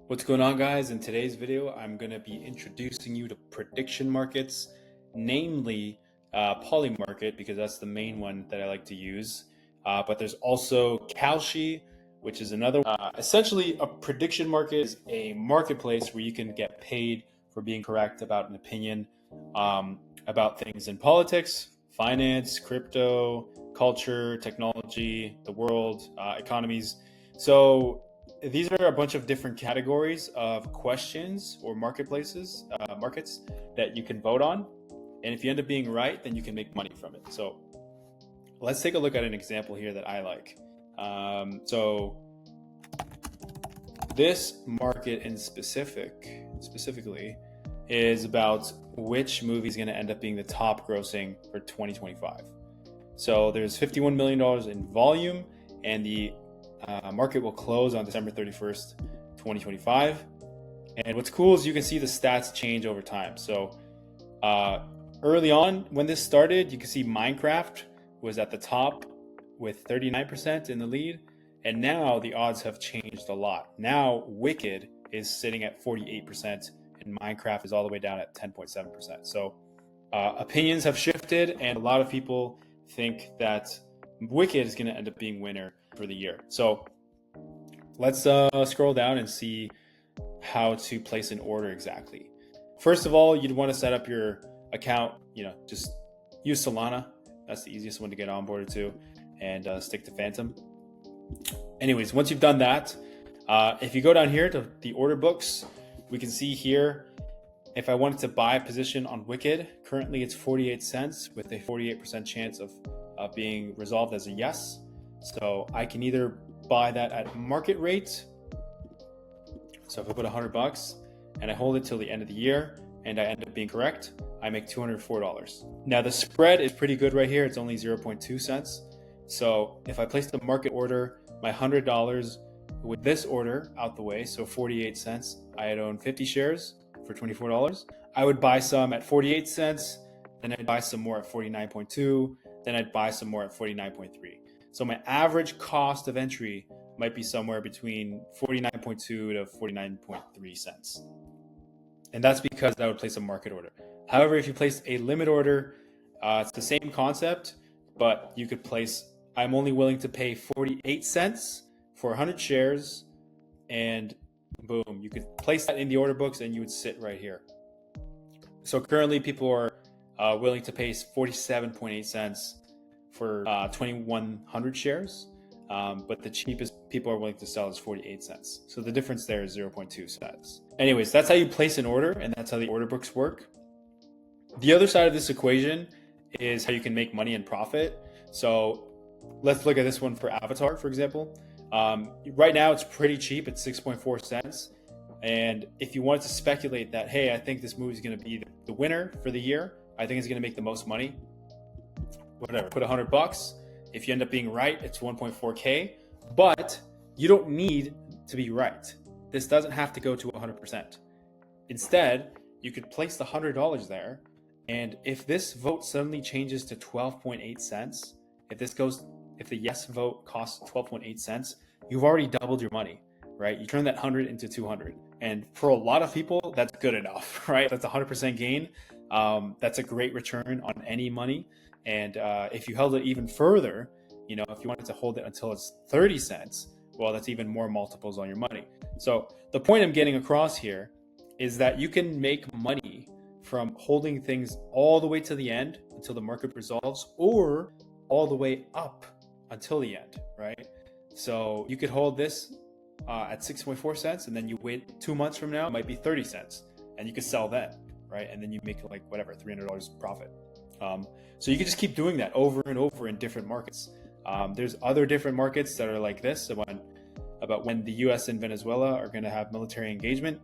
What's going on, guys? In today's video, I'm going to be introducing you to prediction markets, namely Polymarket, because that's the main one that I like to use. But there's also Kalshi, which is another one. Essentially, a prediction market is a marketplace where you can get paid for being correct about an opinion about things in politics, finance, crypto, culture, technology, the world, economies. So these are a bunch of different categories of questions or markets that you can vote on. And if you end up being right, then you can make money from it. So let's take a look at an example here that I like. So this market in specifically is about which movie is going to end up being the top grossing for 2025. So there's $51 million in volume, and the market will close on December 31st, 2025. And what's cool is you can see the stats change over time. So early on, when this started, you can see Minecraft was at the top with 39% in the lead. And now the odds have changed a lot. Now Wicked is sitting at 48%, and Minecraft is all the way down at 10.7%. So opinions have shifted, and a lot of people think that Wicked is going to end up being winner for the year. So let's scroll down and see how to place an order exactly. First of all, you'd want to set up your account. Just use Solana. That's the easiest one to get onboarded to, and stick to Phantom. Anyways, once you've done that, if you go down here to the order books, we can see here, if I wanted to buy a position on Wicked, currently it's 48 cents with a 48% chance of being resolved as a yes. So I can either buy that at market rate. So if I put $100 and I hold it till the end of the year and I end up being correct, I make $204. Now the spread is pretty good right here. It's only 0.2 cents. So if I place the market order, my $100 with this order out the way, so 48 cents, I'd own 50 shares for $24. I would buy some at 48 cents, then I'd buy some more at 49.2, then I'd buy some more at 49.3. So my average cost of entry might be somewhere between 49.2 to 49.3 cents. And that's because I would place a market order. However, if you place a limit order, it's the same concept, but you could place, I'm only willing to pay 48 cents for 100 shares, and boom, you could place that in the order books and you would sit right here. So currently people are willing to pay 47.8 cents for 2,100 shares, but the cheapest people are willing to sell is 48 cents. So the difference there is 0.2 cents. Anyways, that's how you place an order, and that's how the order books work. The other side of this equation is how you can make money and profit. So let's look at this one for Avatar, for example. Right now it's pretty cheap at 6.4 cents. And if you wanted to speculate that, hey, I think this movie is going to be the winner for the year, I think it's going to make the most money, whatever, put $100. If you end up being right, it's 1.4K, but you don't need to be right. This doesn't have to go to 100%. Instead, you could place the $100 there, and if this vote suddenly changes to 12.8 cents, if the yes vote costs 12.8 cents, you've already doubled your money, right? You turn that 100 into 200. And for a lot of people, that's good enough, right? That's 100% gain. That's a great return on any money. And if you held it even further, if you wanted to hold it until it's 30 cents, well, that's even more multiples on your money. So the point I'm getting across here is that you can make money from holding things all the way to the end until the market resolves, or all the way up until the end, right? So you could hold this at 6.4 cents, and then you wait 2 months from now, it might be 30 cents, and you could sell then, right? And then you make like whatever, $300 profit. So you can just keep doing that over and over in different markets. There's other different markets that are like this, about when the US and Venezuela are going to have military engagement.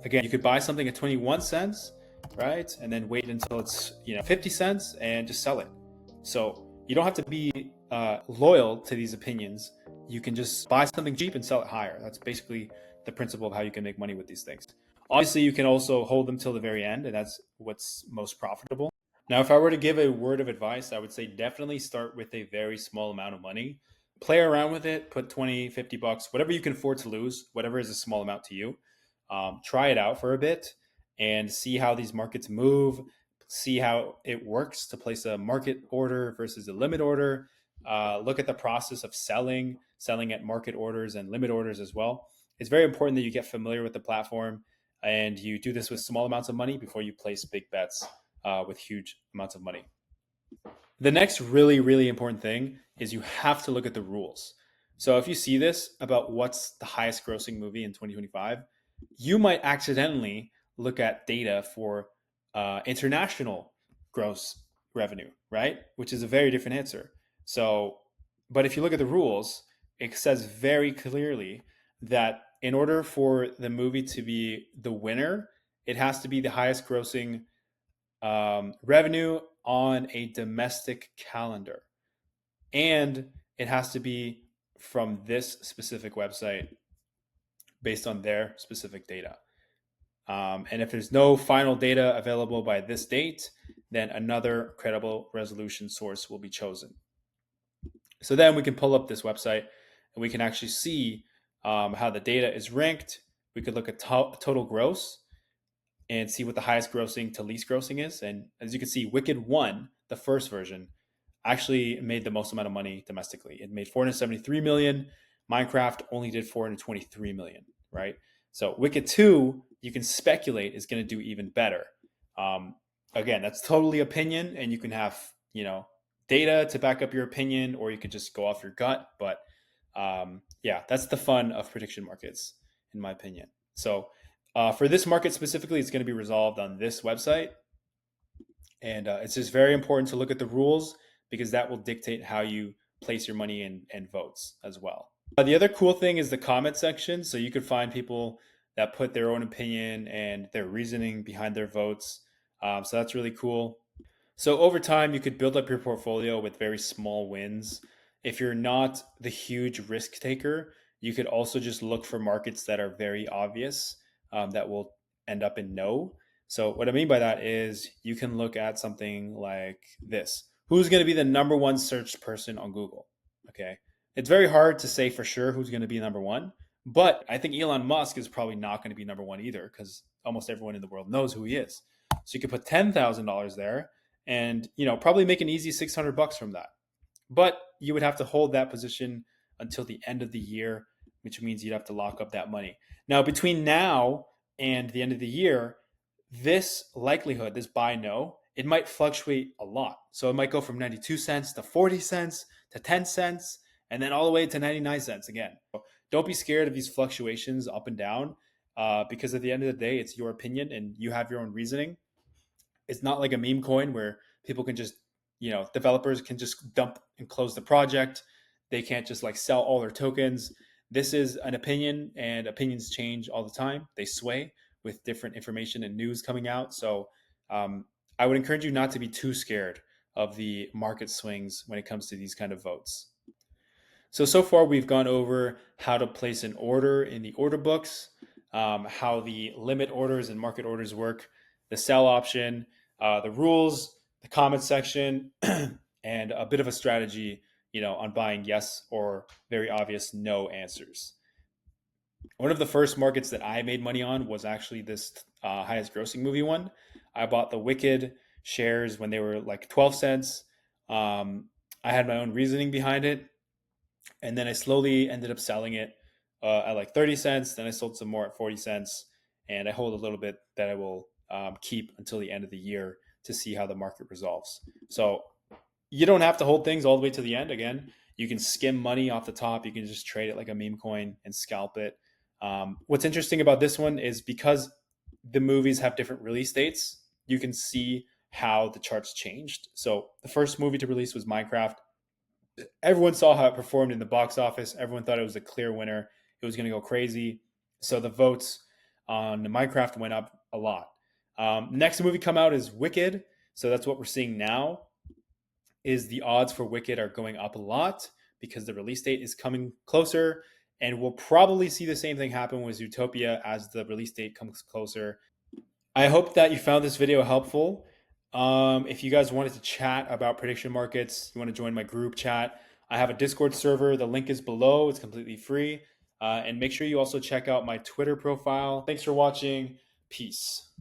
Again, you could buy something at 21 cents, right? And then wait until it's 50 cents and just sell it. So you don't have to be loyal to these opinions. You can just buy something cheap and sell it higher. That's basically the principle of how you can make money with these things. Obviously, you can also hold them till the very end, and that's what's most profitable. Now, if I were to give a word of advice, I would say definitely start with a very small amount of money. play around with it, put 20, $50, whatever you can afford to lose, whatever is a small amount to you. Try it out for a bit and see how these markets move, see how it works to place a market order versus a limit order. Look at the process of selling at market orders and limit orders as well. It's very important that you get familiar with the platform and you do this with small amounts of money before you place big bets with huge amounts of money. The next really, really important thing is you have to look at the rules. So if you see this about what's the highest grossing movie in 2025, you might accidentally look at data for international gross revenue, right? Which is a very different answer. So, but if you look at the rules, it says very clearly that in order for the movie to be the winner, it has to be the highest grossing revenue on a domestic calendar. And it has to be from this specific website based on their specific data. And if there's no final data available by this date, then another credible resolution source will be chosen. So then we can pull up this website and we can actually see how the data is ranked. We could look at total gross and see what the highest grossing to least grossing is. And as you can see, Wicked 1, the first version, actually made the most amount of money domestically. It made 473 million. Minecraft only did 423 million, right? So Wicked 2, you can speculate is going to do even better. Again, that's totally opinion, and you can have, data to back up your opinion, or you could just go off your gut. But yeah, that's the fun of prediction markets, in my opinion. So for this market specifically, it's going to be resolved on this website. And it's just very important to look at the rules because that will dictate how you place your money and votes as well. The other cool thing is the comment section. So you could find people that put their own opinion and their reasoning behind their votes. So that's really cool. So over time, you could build up your portfolio with very small wins. If you're not the huge risk taker, you could also just look for markets that are very obvious that will end up in no. So what I mean by that is you can look at something like this. Who's going to be the number one searched person on Google? Okay. It's very hard to say for sure who's going to be number one, but I think Elon Musk is probably not going to be number one either because almost everyone in the world knows who he is. So you could put $10,000 there and, probably make an easy $600 from that. But you would have to hold that position until the end of the year, which means you'd have to lock up that money. Now, between now and the end of the year, this likelihood, this buy no, it might fluctuate a lot. So it might go from 92 cents to 40 cents to 10 cents and then all the way to 99 cents again. So don't be scared of these fluctuations up and down because at the end of the day, it's your opinion and you have your own reasoning. It's not like a meme coin where people can just, developers can just dump and close the project. They can't just like sell all their tokens. This is an opinion and opinions change all the time. They sway with different information and news coming out. So I would encourage you not to be too scared of the market swings when it comes to these kind of votes. So far we've gone over how to place an order in the order books, how the limit orders and market orders work, the sell option, the rules, the comment section, and a bit of a strategy, on buying yes or very obvious no answers. One of the first markets that I made money on was actually this highest grossing movie one. I bought the Wicked shares when they were like 12 cents. I had my own reasoning behind it. And then I slowly ended up selling it at like 30 cents. Then I sold some more at 40 cents. And I hold a little bit that I will keep until the end of the year to see how the market resolves. So you don't have to hold things all the way to the end. Again, you can skim money off the top. You can just trade it like a meme coin and scalp it. What's interesting about this one is because the movies have different release dates, you can see how the charts changed. So the first movie to release was Minecraft. Everyone saw how it performed in the box office. Everyone thought it was a clear winner. It was going to go crazy. So the votes on Minecraft went up a lot. Next movie come out is Wicked. So that's what we're seeing now is the odds for Wicked are going up a lot because the release date is coming closer. And we'll probably see the same thing happen with Zootopia as the release date comes closer. I hope that you found this video helpful. If you guys wanted to chat about prediction markets, you want to join my group chat, I have a Discord server. The link is below. It's completely free. And make sure you also check out my Twitter profile. Thanks for watching. Peace.